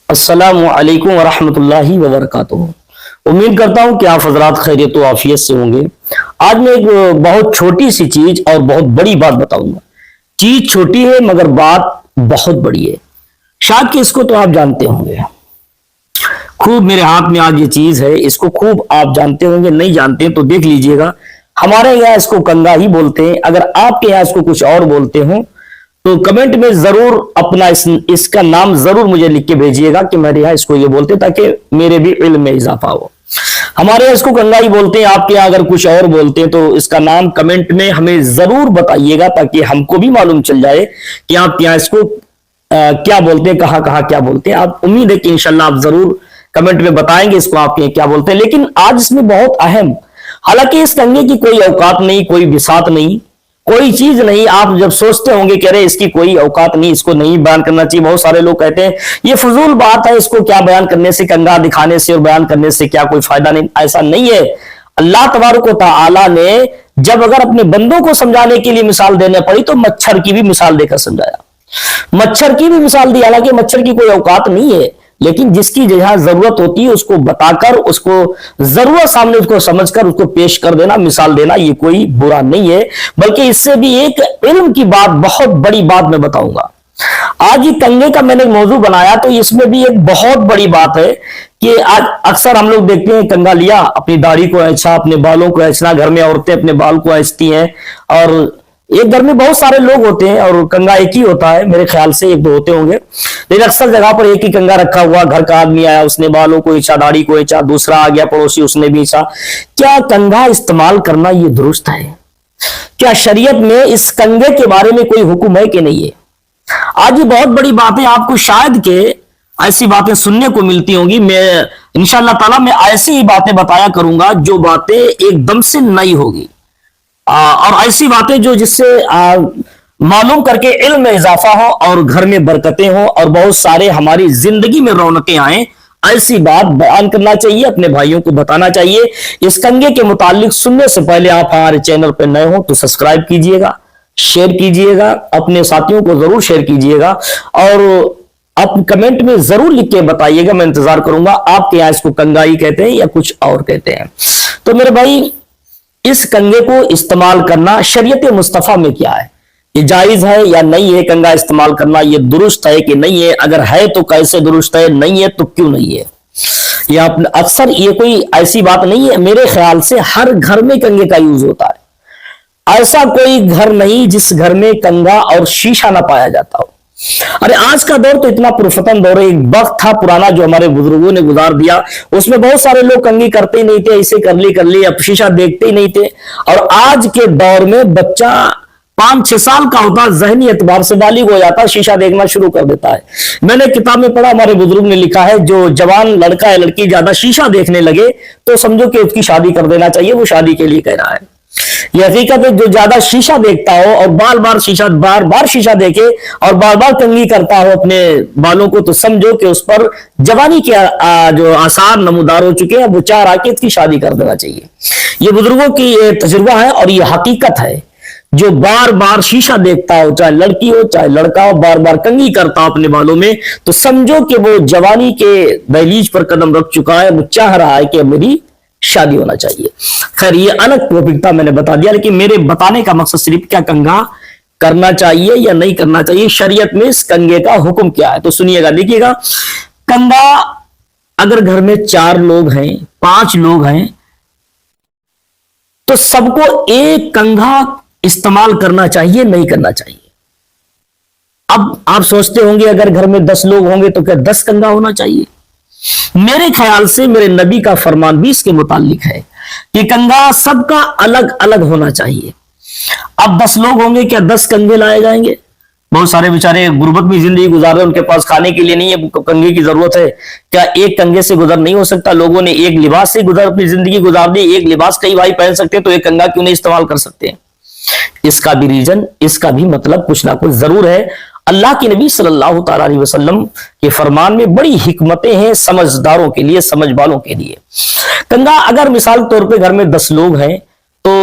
अस्सलामु अलैकुम वरहमतुल्लाहि वबरकातुहू। उम्मीद करता हूँ कि आप हजरात खैरियत व आफियत से होंगे। आज मैं एक बहुत छोटी सी चीज और बहुत बड़ी बात बताऊंगा। चीज छोटी है मगर बात बहुत बड़ी है। शायद कि इसको तो आप जानते होंगे। खूब मेरे हाथ में आज ये चीज है, इसको खूब आप जानते होंगे, नहीं जानते हैं तो देख लीजिएगा। हमारे यहाँ इसको कंगा ही बोलते हैं। अगर आपके यहाँ इसको कुछ और बोलते हो तो कमेंट में जरूर अपना इसका नाम जरूर मुझे लिख के भेजिएगा कि मेरे यहाँ इसको ये बोलते, ताकि मेरे भी इल्म में इजाफा हो। हमारे यहाँ इसको कंगा ही बोलते हैं, आपके यहाँ अगर कुछ और बोलते हैं तो इसका नाम कमेंट में हमें जरूर बताइएगा, ताकि हमको भी मालूम चल जाए कि आपके यहाँ इसको क्या बोलते हैं, कहाँ कहाँ क्या बोलते हैं। आप उम्मीद है कि इंशाल्लाह आप जरूर कमेंट में बताएंगे इसको आपके यहाँ क्या बोलते हैं। लेकिन आज इसमें बहुत अहम, हालांकि इस कंगे की कोई औकात नहीं, कोई बिसात नहीं, कोई चीज नहीं। आप जब सोचते होंगे कह रहे इसकी कोई औकात नहीं, इसको नहीं बयान करना चाहिए। बहुत सारे लोग कहते हैं ये फजूल बात है, इसको क्या बयान करने से, कंगा दिखाने से और बयान करने से क्या कोई फायदा नहीं। ऐसा नहीं है। अल्लाह तबारक व तआला ने जब अगर अपने बंदों को समझाने के लिए मिसाल देने पड़ी तो मच्छर की भी मिसाल देकर समझाया। मच्छर की भी मिसाल दी, हालांकि मच्छर की कोई औकात नहीं है, लेकिन जिसकी जहां जरूरत होती है उसको बताकर, उसको जरूरत सामने उसको समझकर उसको पेश कर देना, मिसाल देना, ये कोई बुरा नहीं है। बल्कि इससे भी एक इल्म की बात, बहुत बड़ी बात मैं बताऊंगा। आज ये कंगे का मैंने मौजू बनाया तो इसमें भी एक बहुत बड़ी बात है कि आज अक्सर हम लोग देखते हैं कंगा लिया, अपनी दाढ़ी को ऐसा, अपने बालों को ऐसा, घर में औरतें अपने बाल को ऐसती हैं, और एक घर में बहुत सारे लोग होते हैं और कंगा एक ही होता है, मेरे ख्याल से एक दो होते होंगे, लेकिन अक्सर जगह पर एक ही कंगा रखा हुआ। घर का आदमी आया, उसने बालों को इच्छा, दाढ़ी को इच्छा, दूसरा आ गया पड़ोसी, उसने भी इच्छा। क्या कंगा इस्तेमाल करना ये दुरुस्त है? क्या शरीयत में इस कंगे के बारे में कोई हुक्म है कि नहीं है? आज ये बहुत बड़ी बात है। आपको शायद के ऐसी बातें सुनने को मिलती होंगी। मैं इंशाअल्लाह ताला मैं ऐसी ही बातें बताया करूंगा जो बातें एकदम से नई होगी, और ऐसी बातें जो जिससे मालूम करके इल्म में इजाफा हो और घर में बरकतें हो और बहुत सारे हमारी जिंदगी में रौनकें आए। ऐसी बात बयान करना चाहिए, अपने भाइयों को बताना चाहिए। इस कंगे के मुतालिक सुनने से पहले आप हमारे चैनल पर नए हो तो सब्सक्राइब कीजिएगा, शेयर कीजिएगा, अपने साथियों को जरूर शेयर कीजिएगा, और आप कमेंट में जरूर लिख के बताइएगा। मैं इंतजार करूंगा आपके यहाँ इसको कंगा ही कहते हैं या कुछ और कहते हैं। तो मेरे भाई, इस कंगे को इस्तेमाल करना शरीयत मुस्तफा में क्या है? ये जायज है या नहीं है? कंगा इस्तेमाल करना ये दुरुस्त है कि नहीं है? अगर है तो कैसे दुरुस्त है, नहीं है तो क्यों नहीं है? ये अक्सर ये कोई ऐसी बात नहीं है। मेरे ख्याल से हर घर में कंगे का यूज होता है। ऐसा कोई घर नहीं जिस घर में कंगा और शीशा ना पाया जाता हो। अरे आज का दौर तो इतना पुरफतन दौर है। एक वक्त था पुराना जो हमारे बुजुर्गों ने गुजार दिया, उसमें बहुत सारे लोग कंगी करते ही नहीं थे, ऐसे कर ली, अब शीशा देखते ही नहीं थे। और आज के दौर में बच्चा 5-6 साल का होता, जहनी एतबार से बालिग हो जाता, शीशा देखना शुरू कर देता है। मैंने किताब में पढ़ा, हमारे बुजुर्ग ने लिखा है, जो जवान लड़का या लड़की ज्यादा शीशा देखने लगे तो समझो कि उसकी शादी कर देना चाहिए, वो शादी के लिए कह रहा है। यह हकीकत है, जो ज्यादा शीशा देखता हो और बार बार शीशा देखे और बार बार कंघी करता हो अपने बालों को, तो समझो कि उस पर जवानी के जो आसार नमूदार हो चुके हैं। वो 4 आके इसकी शादी कर देना चाहिए। ये बुजुर्गों की तजुर्बा है और ये हकीकत है। जो बार बार शीशा देखता हो, चाहे लड़की हो चाहे लड़का हो, बार बार कंघी करता हो अपने बालों में, तो समझो कि वो जवानी के दहलीज पर कदम रख चुका है। वो चाह रहा है कि मेरी शादी होना चाहिए। खैर, ये अलग टॉपिक था, मैंने बता दिया। लेकिन मेरे बताने का मकसद सिर्फ क्या कंगा करना चाहिए या नहीं करना चाहिए, शरीयत में इस कंगे का हुक्म क्या है, तो सुनिएगा, देखिएगा। कंगा अगर घर में 4 लोग हैं, 5 लोग हैं, तो सबको एक कंगा इस्तेमाल करना चाहिए, नहीं करना चाहिए? अब आप सोचते होंगे अगर घर में 10 लोग होंगे तो क्या 10 कंगा होना चाहिए? मेरे ख्याल से मेरे नबी का फरमान भी इसके मुतालिक है कि कंगा सबका अलग अलग होना चाहिए। अब 10 लोग होंगे, क्या 10 कंगे लाए जाएंगे? बहुत सारे बेचारे गुर्बत में जिंदगी गुजार रहे, उनके पास खाने के लिए नहीं है, कंगे की जरूरत है। क्या एक कंगे से गुजर नहीं हो सकता? लोगों ने एक लिबास से अपनी जिंदगी गुजार दी, एक लिबास कई भाई पहन सकते हैं, तो एक कंगा क्यों नहीं इस्तेमाल कर सकते हैं? इसका भी रीजन, इसका भी मतलब कुछ ना कुछ जरूर है। अल्लाह के नबी सल्लल्लाहु अलैहि वसल्लम के फरमान में बड़ी हिकमतें हैं समझदारों के लिए, समझ वालों के लिए। कंगा अगर मिसाल तौर पे घर में 10 लोग हैं तो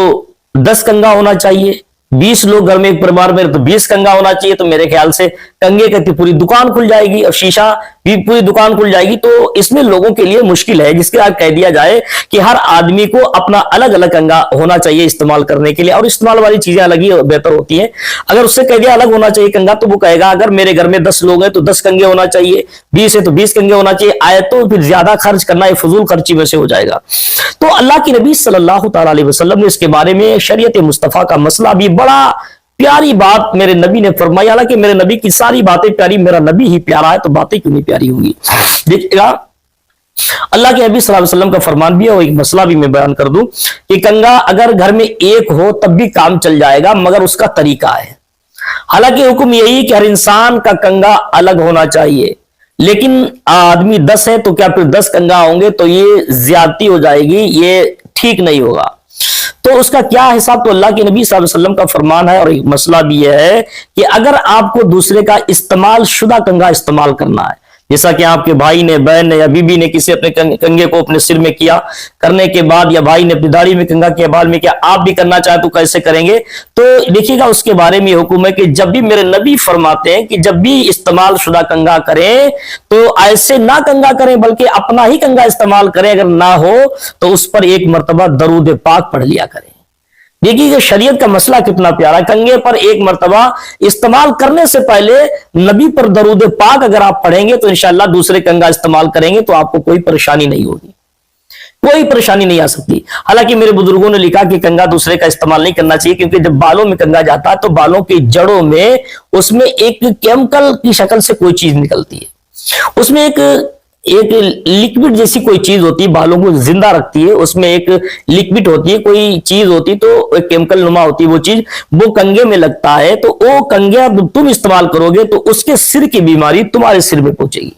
10 कंगा होना चाहिए। 20 लोग घर में एक परिवार में तो 20 कंगा होना चाहिए। तो मेरे ख्याल से कंगे की पूरी दुकान खुल जाएगी और शीशा भी पूरी दुकान खुल जाएगी। तो इसमें लोगों के लिए मुश्किल है, जिसके बाद कह दिया जाए कि हर आदमी को अपना अलग अलग कंगा होना चाहिए इस्तेमाल करने के लिए, और इस्तेमाल वाली चीजें अलग ही बेहतर होती हैं। अगर उससे कह दिया अलग होना चाहिए कंगा, तो वो कहेगा अगर मेरे घर में 10 लोग हैं तो 10 कंगे होना चाहिए, 20 है तो 20 कंगे होना चाहिए। आए तो फिर ज्यादा खर्च करना ये फजूल खर्ची में से हो जाएगा। तो अल्लाह की नबी सल्लल्लाहु अलैहि वसल्लम ने इसके बारे में शरीयत मुस्तफा का मसला भी बड़ा प्यारी बात मेरे नबी ने फरमाई। हालांकि मेरे नबी की सारी बातें प्यारी, मेरा नबी ही प्यारा है तो बातें क्यों नहीं प्यारी होंगी। देखिएगा अल्लाह के नबी सल्लल्लाहु अलैहि वसल्लम का फरमान भी है, और एक मसला भी मैं बयान कर दूं कि कंगा अगर घर में एक हो तब भी काम चल जाएगा, मगर उसका तरीका है। हालांकि हुक्म यही कि हर इंसान का कंगा अलग होना चाहिए, लेकिन आदमी 10 है तो क्या फिर 10 कंगा होंगे तो ये ज्यादती हो जाएगी, ये ठीक नहीं होगा। तो उसका क्या हिसाब, तो अल्लाह के नबी सल्लल्लाहु अलैहि वसल्लम का फरमान है। और एक मसला भी यह है कि अगर आपको दूसरे का इस्तेमाल शुदा कंगा इस्तेमाल करना है, जैसा कि आपके भाई ने, बहन ने या बीबी ने किसी अपने कंगे को अपने सिर में किया, करने के बाद या भाई ने अपनी दाढ़ी में कंगा किया, बाल में किया, आप भी करना चाहे तो कैसे करेंगे। तो देखिएगा उसके बारे में हुक्म है कि जब भी मेरे नबी फरमाते हैं कि जब भी इस्तेमाल शुदा कंगा करें तो ऐसे ना कंगा करें बल्कि अपना ही कंगा इस्तेमाल करें। अगर ना हो तो उस पर एक मर्तबा दरूद पाक पढ़ लिया करें। देखिए शरीयत का मसला कितना प्यारा। कंगे पर एक मर्तबा इस्तेमाल करने से पहले नबी पर दरूद पाक अगर आप पढ़ेंगे तो इंशाअल्लाह दूसरे कंगा इस्तेमाल करेंगे तो आपको कोई परेशानी नहीं होगी, कोई परेशानी नहीं आ सकती। हालांकि मेरे बुजुर्गों ने लिखा कि कंगा दूसरे का इस्तेमाल नहीं करना चाहिए, क्योंकि जब बालों में कंगा जाता है तो बालों की जड़ों में उसमें एक केमिकल की शक्ल से कोई चीज निकलती है, उसमें एक लिक्विड जैसी कोई चीज होती है, बालों को जिंदा रखती है। उसमें एक लिक्विड होती है, कोई चीज होती है, तो एक केमिकल नुमा होती है वो चीज, वो कंगे में लगता है। तो वो कंगे तुम इस्तेमाल करोगे तो उसके सिर की बीमारी तुम्हारे सिर में पहुंचेगी,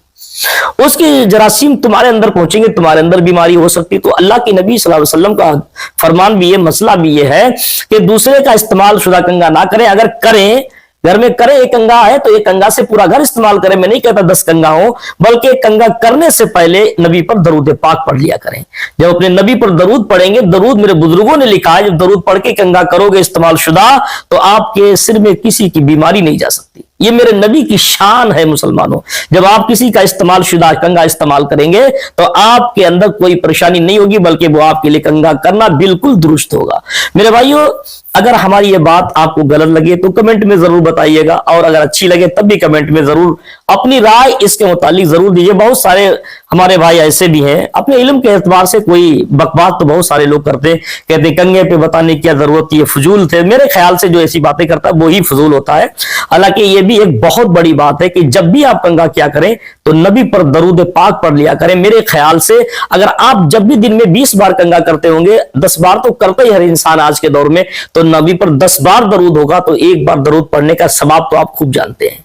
उसके जरासीम तुम्हारे अंदर पहुंचेंगे, तुम्हारे अंदर बीमारी हो सकती है। तो अल्लाह के नबी सल्लल्लाहु अलैहि वसल्लम का फरमान भी ये, मसला भी ये है कि दूसरे का इस्तेमाल शुदा कंगा ना करें। अगर करें, घर में करे, एक कंगा है तो एक कंगा से पूरा घर इस्तेमाल करें। मैं नहीं कहता 10 कंगा हो, बल्कि कंगा करने से पहले नबी पर दरूद पाक पढ़ लिया करें। जब अपने नबी पर दरूद पढ़ेंगे, दरूद मेरे बुजुर्गों ने लिखा है जब दरूद पढ़ के कंगा करोगे इस्तेमाल शुदा तो आपके सिर में किसी की बीमारी नहीं जा सकती। ये मेरे नबी की शान है मुसलमानों। जब आप किसी का इस्तेमाल शुदा कंगा इस्तेमाल करेंगे तो आपके अंदर कोई परेशानी नहीं होगी, बल्कि वो आपके लिए कंगा करना बिल्कुल दुरुस्त होगा। मेरे भाइयों, अगर हमारी ये बात आपको गलत लगे तो कमेंट में जरूर बताइएगा, और अगर अच्छी लगे तब भी कमेंट में जरूर अपनी राय इसके मुतालिक जरूर दीजिए। बहुत सारे हमारे भाई ऐसे भी हैं, अपने इल्म के एतबार से कोई बकवास तो बहुत सारे लोग करते हैं, कहते कंगे पे बताने की क्या जरूरत, ये फजूल थे। मेरे ख्याल से जो ऐसी बातें करता है वो ही फजूल होता है। हालांकि ये भी एक बहुत बड़ी बात है कि जब भी आप कंगा क्या करें तो नबी पर दरूद पाक पढ़ लिया करें। मेरे ख्याल से अगर आप जब भी दिन में 20 बार कंगा करते होंगे, 10 बार तो करता ही हर इंसान आज के दौर में, तो नबी पर 10 बार दरूद होगा तो एक बार दरूद पढ़ने का सवाब तो आप खूब जानते हैं।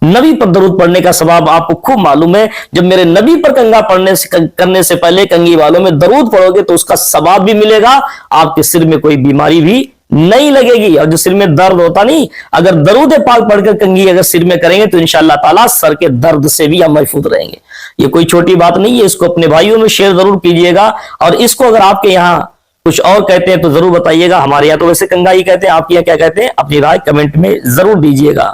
नबी पर दरूद पढ़ने का सवाब आपको खूब मालूम है। जब मेरे नबी पर कंगा करने से पहले कंगी वालों में दरूद पढ़ोगे तो उसका सवाब भी मिलेगा, आपके सिर में कोई बीमारी भी नहीं लगेगी। और जो सिर में दर्द होता नहीं, अगर दरूद पाक पढ़कर कंगी अगर सिर में करेंगे तो इंशाअल्लाह ताला सर के दर्द से भी हम महफूज रहेंगे। ये कोई छोटी बात नहीं है, इसको अपने भाइयों में शेयर जरूर कीजिएगा। और इसको अगर आपके यहाँ कुछ और कहते हैं तो जरूर बताइएगा। हमारे यहाँ तो वैसे कंगा ही कहते हैं, आपके यहाँ क्या कहते हैं, अपनी राय कमेंट में जरूर दीजिएगा।